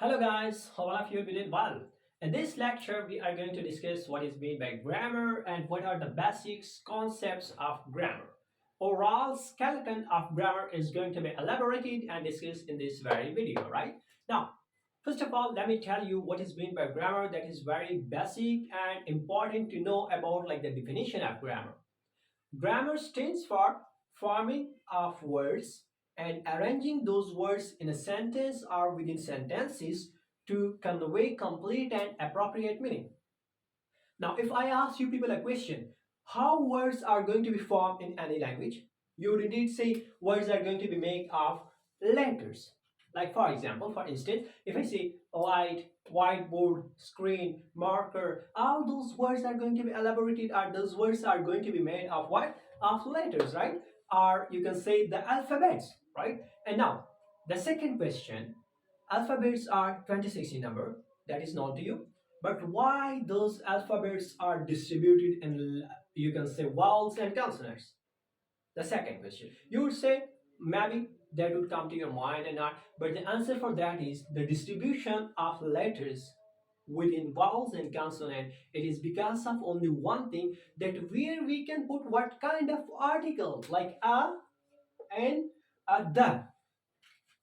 Hello guys, how all of you doing well? In this lecture, we are going to discuss what is meant by grammar and what are the basics concepts of grammar. Overall skeleton of grammar is going to be elaborated and discussed in this very video, right? Now, first of all, let me tell you what is meant by grammar. That is very basic and important to know about like the definition of grammar. Grammar stands for forming of words and arranging those words in a sentence or within sentences to convey complete and appropriate meaning. Now, if I ask you people a question, how words are going to be formed in any language? You would indeed say words are going to be made of letters. Like for example, for instance, if I say light, whiteboard, screen, marker, all those words are going to be elaborated, or those words are going to be made of what? Of letters, right? Or you can say the alphabets, right? And now, the second question, alphabets are 26 in number, that is known to you. But why those alphabets are distributed in, you can say, vowels and consonants? The second question. You would say, maybe that would come to your mind and not, but the answer for that is the distribution of letters within vowels and consonant. It is because of only one thing, that where we can put what kind of article, like a and a the.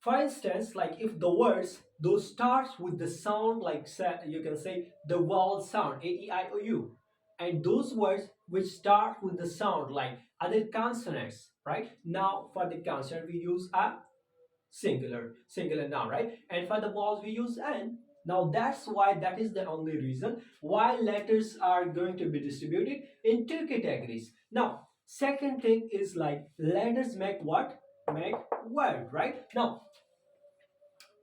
For instance, like if the words those starts with the sound, like you can say the vowel sound a e i o u, and those words which start with the sound like other consonants, right? Now for the consonant we use a singular noun, right? And for the vowels we use an. Now that's why, that is the only reason why letters are going to be distributed in two categories. Now second thing is like letters make what? Make word, right? Now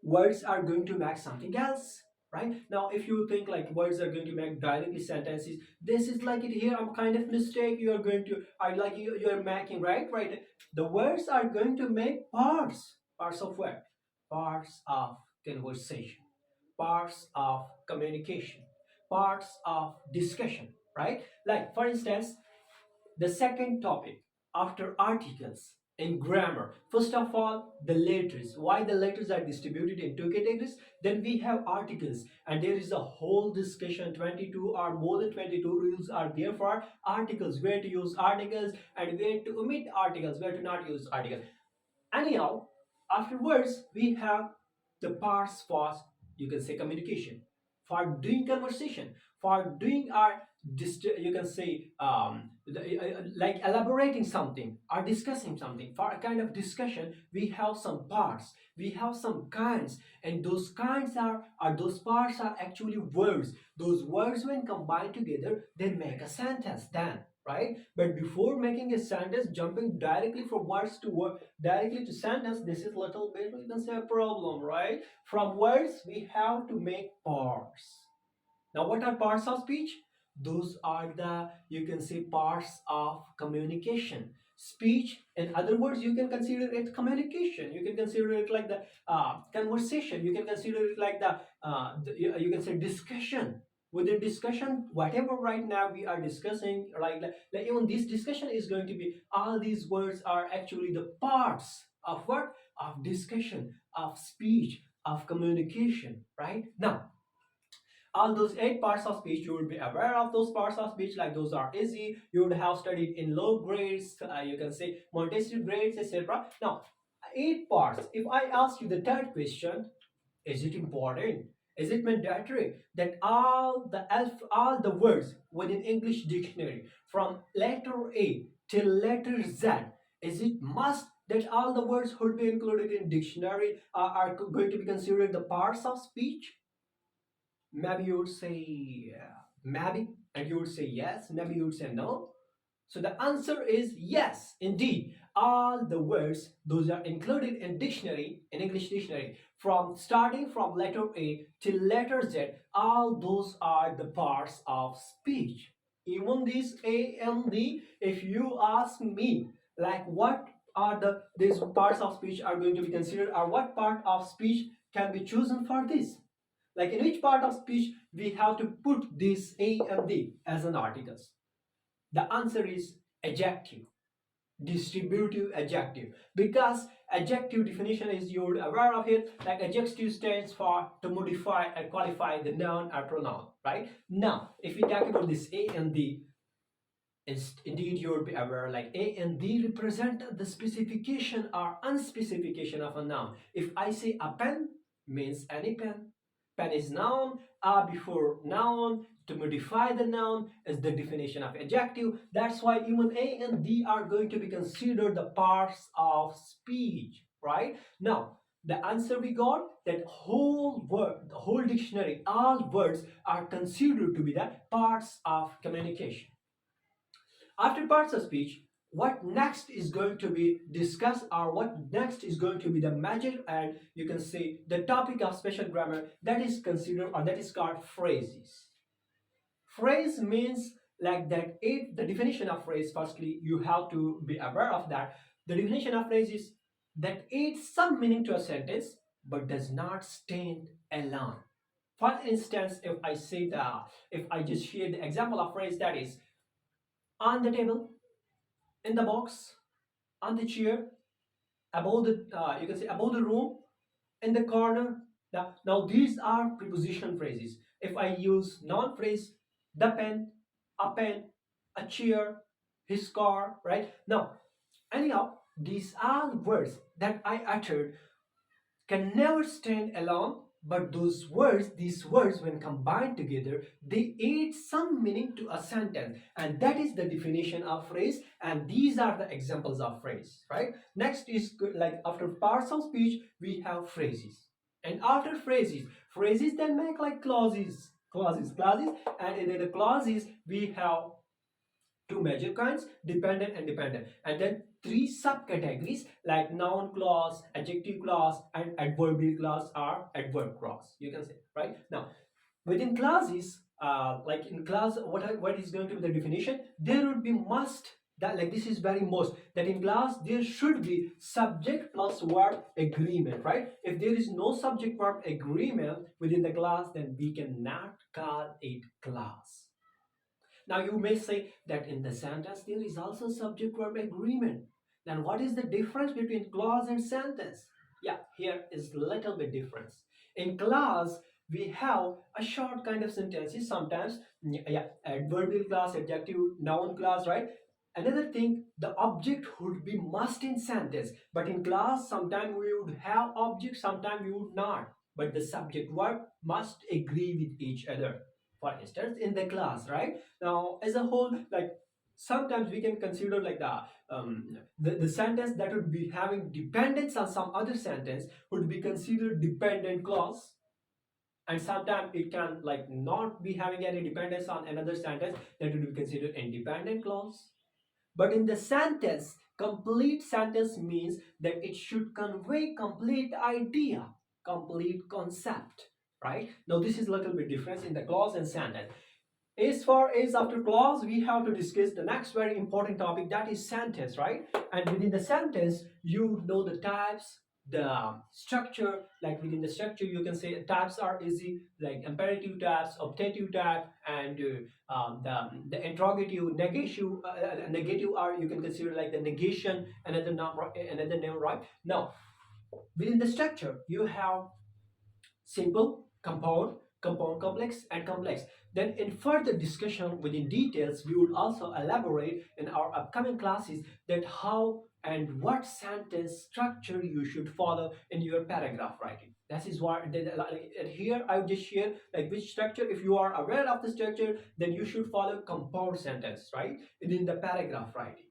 words are going to make something else, right? Now if you think like words are going to make directly sentences, this is like it here a kind of mistake you are going to, I like you are making, right? The words are going to make parts of what? Parts of conversation, parts of communication, parts of discussion, right? Like for instance, the second topic after articles in grammar. First of all, the letters. Why the letters are distributed in two categories? Then we have articles, and there is a whole discussion. 22 or more than 22 rules are there for articles. Where to use articles and where to omit articles, where to not use articles. Anyhow, afterwards we have the parts for, you can say, communication, for doing conversation, for doing our you can say like elaborating something or discussing something. For a kind of discussion we have some parts, we have some kinds, and those kinds are those parts are actually words. Those words when combined together they make a sentence then, right? But before making a sentence, jumping directly from words to word, directly to sentence, this is little bit, you can say, a problem, right? From words we have to make parts. Now what are parts of speech? Those are the, you can say, parts of communication. Speech, in other words, you can consider it communication, you can consider it like the conversation, you can consider it like you can say discussion. Within discussion, whatever right now we are discussing, like even this discussion is going to be, all these words are actually the parts of what? Of discussion, of speech, of communication, right? Now all those 8 parts of speech, you would be aware of those parts of speech, like those are easy, you would have studied in low grades, you can say Montessori grades, etc. Now 8 parts, if I ask you the third question, is it important, is it mandatory that all the words within English dictionary from letter A till letter Z, is it must that all the words would be included in dictionary are going to be considered the parts of speech? Maybe you would say maybe, and you would say yes, maybe you would say no. So the answer is yes, indeed. All the words, those are included in dictionary, in English dictionary, from starting from letter A till letter Z, all those are the parts of speech. Even these A and D, if you ask me, like what are these parts of speech are going to be considered, or what part of speech can be chosen for this? Like in which part of speech we have to put this A and D as an articles? The answer is adjective, distributive adjective, because adjective definition is you're aware of it. Like adjective stands for to modify and qualify the noun or pronoun, right? Now, if we talk about this A and D, is indeed you'll be aware like A and D represent the specification or unspecification of a noun. If I say a pen means any pen. Pen is noun, a before noun to modify the noun is the definition of adjective. That's why even A and D are going to be considered the parts of speech, right? Now, the answer we got that whole word, the whole dictionary, all words are considered to be the parts of communication. After parts of speech, what next is going to be discussed or what next is going to be the major and you can say the topic of special grammar that is considered or that is called phrases. Phrase means like that it the definition of phrase firstly you have to be aware of that. The definition of phrase is that adds some meaning to a sentence but does not stand alone. For instance, if I just share the example of phrase that is on the table, in the box, on the chair, above the you can say above the room, in the corner. Now these are preposition phrases. If I use noun phrase, the pen, a chair, his car, right? Now, anyhow, these are words that I uttered can never stand alone, but these words when combined together they add some meaning to a sentence, and that is the definition of phrase, and these are the examples of phrase, right? Next is like after parts of speech we have phrases, and after phrases then make like clauses, and in the clauses we have two major kinds, dependent and dependent, and then three subcategories like noun clause, adjective clause, and adverbial clause or adverb clause, you can say, right? Now, within clauses, like in clause, what is going to be the definition? There would be must, that like this is very most, that in clause there should be subject plus verb agreement, right? If there is no subject verb agreement within the clause, then we cannot call it clause. Now you may say that in the sentence there is also subject verb agreement. Then what is the difference between clause and sentence? Yeah, here is little bit difference. In clause we have a short kind of sentences sometimes, yeah, adverbial clause, adjective, noun clause, right? Another thing, the object would be must in sentence, but in clause sometimes we would have object, sometimes we would not, but the subject verb must agree with each other. For instance, in the class, right? Now as a whole, like sometimes we can consider like the sentence that would be having dependence on some other sentence would be considered dependent clause, and sometimes it can like not be having any dependence on another sentence, that would be considered independent clause. But in the sentence, complete sentence means that it should convey complete idea, complete concept, right? Now this is a little bit difference in the clause and sentence. As far as after clause, we have to discuss the next very important topic, that is sentence, right? And within the sentence, you know the types, the structure. Like within the structure, you can say types are easy, like imperative types, optative type, and the interrogative, negative are you can consider like the negation, another name, right? Now within the structure, you have simple, compound complex, and complex. Then in further discussion within details, we would also elaborate in our upcoming classes that how and what sentence structure you should follow in your paragraph writing. That is why and here I would just share like which structure. If you are aware of the structure, then you should follow compound sentence, right? Within the paragraph writing.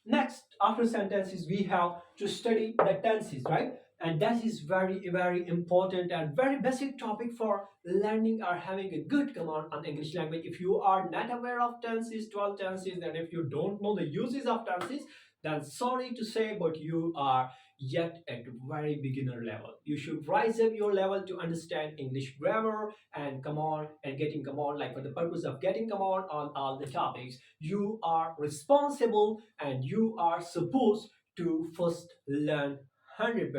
Next, after sentences, we have to study the tenses, right? And that is very important and very basic topic for learning or having a good command on English language. If you are not aware of tenses, 12 tenses, and if you don't know the uses of tenses, then sorry to say, but you are yet at very beginner level. You should rise up your level to understand English grammar and command and getting command, like for the purpose of getting command on all the topics. You are responsible and you are supposed to first learn 100%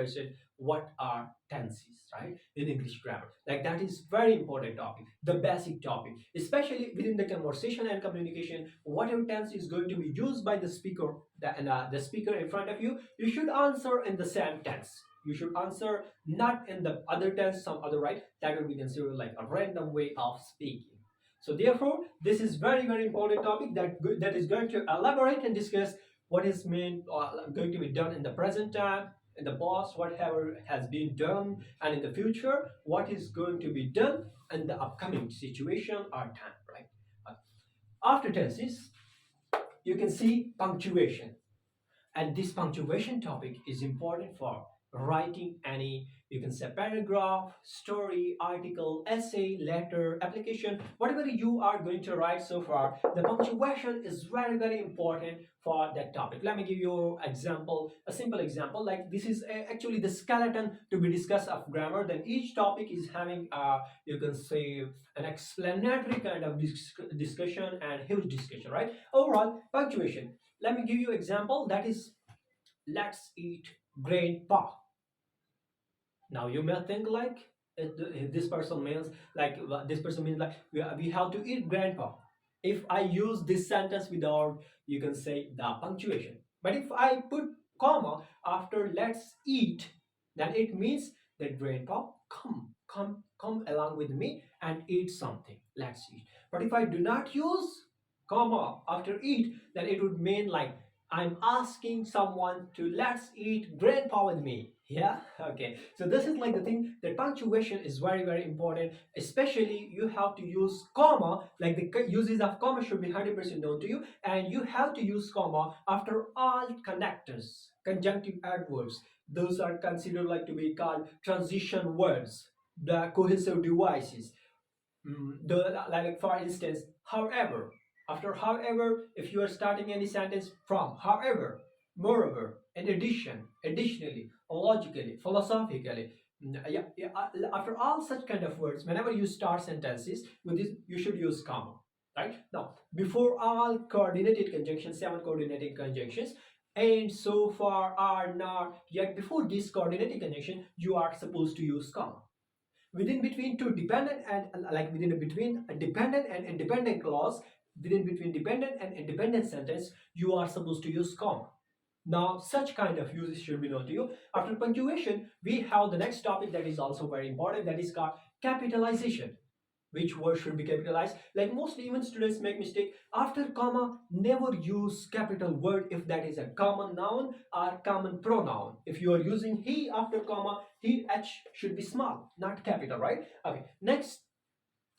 what are tenses, right, in English grammar. Like that is very important topic, the basic topic, especially within the conversation and communication. Whatever tense is going to be used by the speaker, the speaker in front of you, you should answer in the same tense. You should answer not in the other tense, some other, right? That will be considered like a random way of speaking. So therefore, this is very important topic that is going to elaborate and discuss what is meant going to be done in the present time, in the past, whatever has been done, and in the future, what is going to be done in the upcoming situation or time, right? Uh, After tenses, you can see punctuation. And this punctuation topic is important for writing any, you can say, paragraph, story, article, essay, letter, application, whatever you are going to write so far. The punctuation is very important for that topic. Let me give you example, a simple example. Like this is actually the skeleton to be discussed of grammar. Then each topic is having, you can say, an explanatory kind of discussion and huge discussion, right? Overall, punctuation. Let me give you example, that is, let's eat grandpa. Now you may think like this person means like this person means like we have to eat grandpa. If I use this sentence without, you can say, the punctuation, but if I put comma after let's eat, then it means that grandpa, come along with me and eat something. Let's eat. But if I do not use comma after eat, then it would mean like I'm asking someone to let's eat grandpa with me. Yeah, okay. So this is like the thing that punctuation is very important. Especially you have to use comma, like the uses of comma should be 100% known to you, and you have to use comma after all connectors, conjunctive adverbs. Those are considered like to be called transition words, the cohesive devices. Like for instance, however, after however, if you are starting any sentence from however, moreover, in addition, additionally, logically, philosophically, after all such kind of words, whenever you start sentences with this, you should use comma, right? Now, before all coordinated conjunctions, 7 coordinated conjunctions, and so far are not yet, before this coordinated conjunction, you are supposed to use comma. Within between two dependent and like within a between a dependent and independent clause, within between dependent and independent sentence, you are supposed to use comma. Now such kind of uses should be known to you. After punctuation, we have the next topic that is also very important, that is called capitalization. Which word should be capitalized? Like mostly even students make mistake, after comma never use capital word if that is a common noun or common pronoun. If you are using he after comma, he h should be small, not capital, right? Okay, next,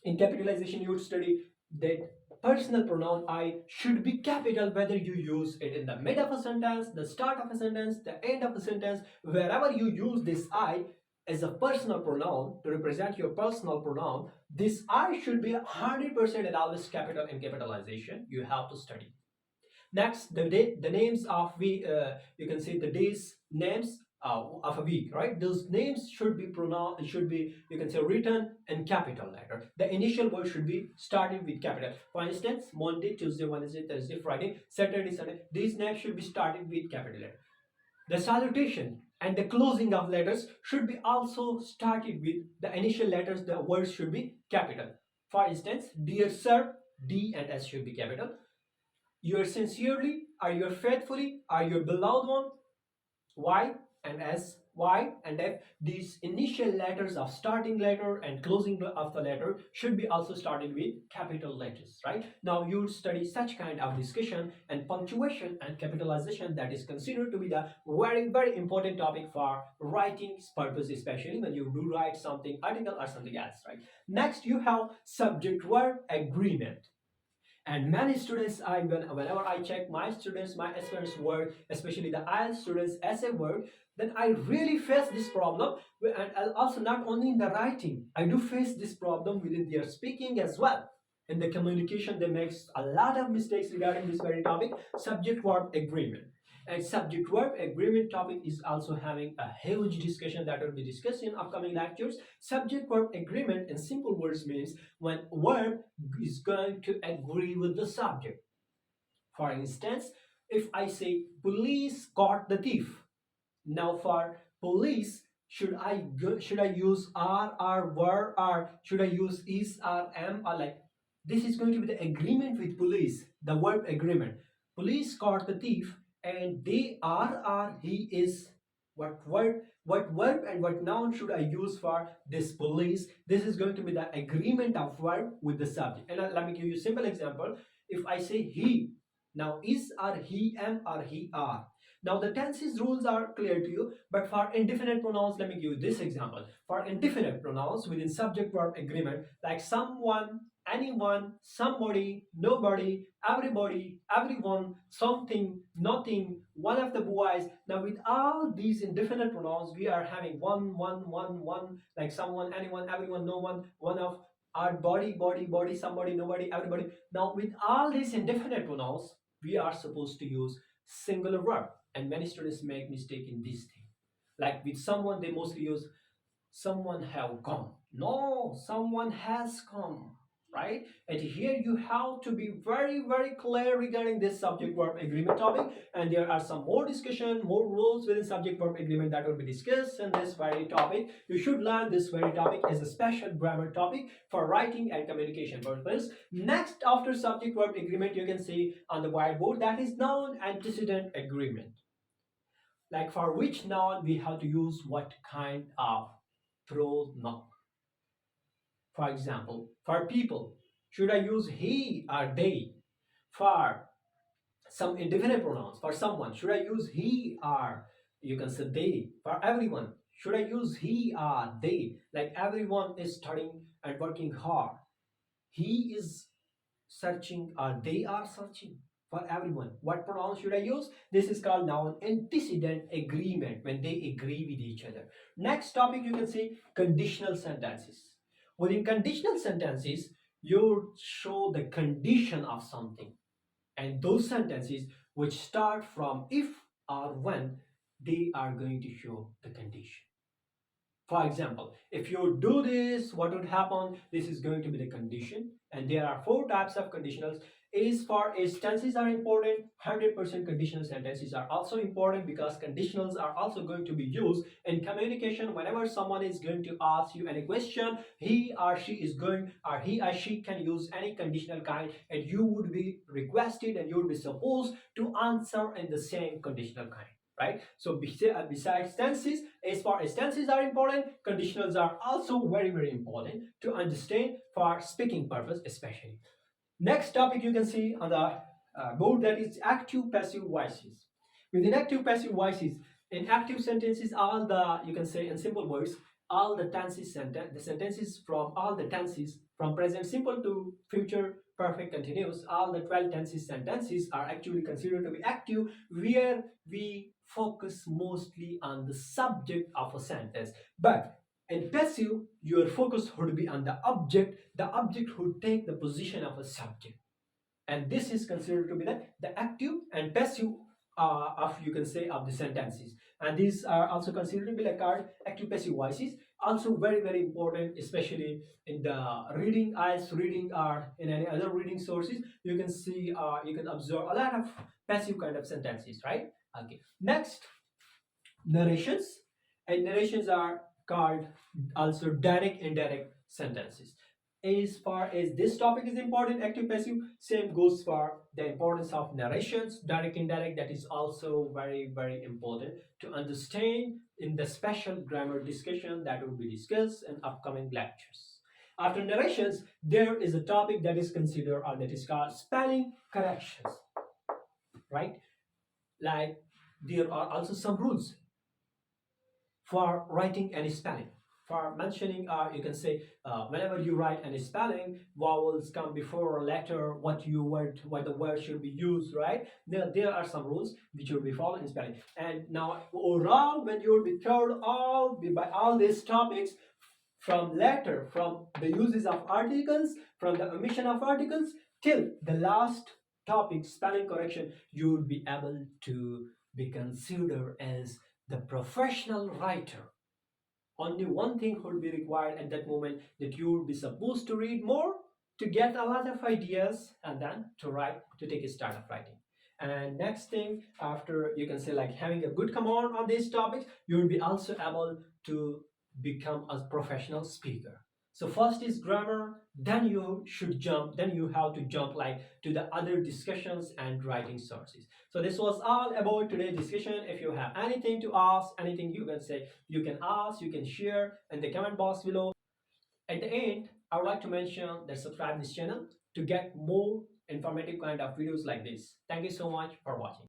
in capitalization you would study that personal pronoun I should be capital whether you use it in the mid of a sentence, the start of a sentence, the end of a sentence. Wherever you use this I as a personal pronoun to represent your personal pronoun, this I should be 100% and always capital in capitalization. You have to study. Next, the names of you can see the days names of a week, right? Those names should be pronounced, should be, you can say, written in capital letter. The initial word should be started with capital. For instance, Monday, Tuesday, Wednesday, Thursday, Friday, Saturday, Sunday. These names should be started with capital letter. The salutation and the closing of letters should be also started with the initial letters. The words should be capital. For instance, dear sir, D and S should be capital. Yours sincerely, are your faithfully, are your beloved one, Y and S, Y and F. These initial letters of starting letter and closing of the letter should be also started with capital letters, right? Now you study such kind of discussion and punctuation and capitalization, that is considered to be the very important topic for writing purpose, especially when you do write something, article or something else, right? Next, you have subject verb agreement. And many students, whenever I check my students, my aspirants work, especially the IELTS students essay work, then I really face this problem. And also not only in the writing, I do face this problem within their speaking as well. In the communication, they make a lot of mistakes regarding this very topic, subject verb agreement. And subject verb agreement topic is also having a huge discussion that will be discussed in upcoming lectures. Subject verb agreement in simple words means when verb is going to agree with the subject. For instance, if I say police caught the thief. Now for police, should I use are, were are, should I use is, are, am, or like this is going to be the agreement with police, the verb agreement. Police caught the thief and they are, he is. What verb and what noun should I use for this police? This is going to be the agreement of verb with the subject. And let me give you a simple example. If I say he, now is, are, he, am, or he, are. Now the tenses rules are clear to you, but for indefinite pronouns, let me give you this example. For indefinite pronouns within subject verb agreement, like someone, anyone, somebody, nobody, everybody, everyone, something, nothing, one of the boys. Now with all these indefinite pronouns, we are having one, like someone, anyone, everyone, no one, one of, our body, somebody, nobody, everybody. Now with all these indefinite pronouns, we are supposed to use singular verb, and many students make mistake in this thing. Like with someone, they mostly use someone have come. No, someone has come, right? And here you have to be very clear regarding this subject verb agreement topic, and there are some more discussion, more rules within subject verb agreement that will be discussed in this very topic. You should learn this very topic as a special grammar topic for writing and communication purpose. Next, after subject verb agreement, you can see on the whiteboard, that is noun antecedent agreement. Like for which noun we have to use what kind of pronoun. For example, for people, should I use he or they? For some indefinite pronouns, for someone, should I use he or you can say they? For everyone, should I use he or they? Like everyone is studying and working hard. He is searching or they are searching. For everyone, what pronoun should I use? This is called noun antecedent agreement, when they agree with each other. Next topic, you can see conditional sentences. Within conditional sentences, you show the condition of something, and those sentences which start from if or when, they are going to show the condition. For example, if you do this, what would happen? This is going to be the condition, and there are four types of conditionals. As far as tenses are important, 100% conditional sentences are also important, because conditionals are also going to be used in communication. Whenever someone is going to ask you any question, he or she is going, or he or she can use any conditional kind, and you would be requested and you would be supposed to answer in the same conditional kind, right? So besides tenses, as far as tenses are important, conditionals are also very important to understand for speaking purpose especially. Next topic you can see on the board, that is active passive voices. Within active passive voices, in active sentences, all the, you can say in simple words, all the tenses, the sentences from all the tenses from present simple to future perfect continuous, all the 12 tenses sentences are actually considered to be active, where we focus mostly on the subject of a sentence. But in passive, your focus would be on the object would take the position of a subject. And this is considered to be the active and passive of, you can say, of the sentences. And these are also considered to be like our active passive voices. Also very important, especially in the reading, IELTS reading, or in any other reading sources. You can see, you can observe a lot of passive kind of sentences, right? Okay. Next, narrations. And narrations are called also direct indirect sentences. As far as this topic is important, active passive, same goes for the importance of narrations, direct indirect. That is also very important to understand in the special grammar discussion that will be discussed in upcoming lectures. After narrations, there is a topic that is considered, or that is called spelling corrections, right? Like there are also some rules for writing any spelling. For mentioning, you can say, whenever you write any spelling, vowels come before a letter, what the word should be used, right? There are some rules which will be followed in spelling. And now overall, when you will be told by all these topics, from letter, from the uses of articles, from the omission of articles, till the last topic, spelling correction, you will be able to be considered as the professional writer. Only one thing would be required at that moment, that you would be supposed to read more to get a lot of ideas, and then to write, to take a start of writing. And next thing, after, you can say, like having a good command on these topics, you will be also able to become a professional speaker. So first is grammar, then you have to jump like to the other discussions and writing sources. So this was all about today's discussion. If you have anything to ask, anything you can say, you can ask, you can share in the comment box below. At the end, I would like to mention that subscribe this channel to get more informative kind of videos like this. Thank you so much for watching.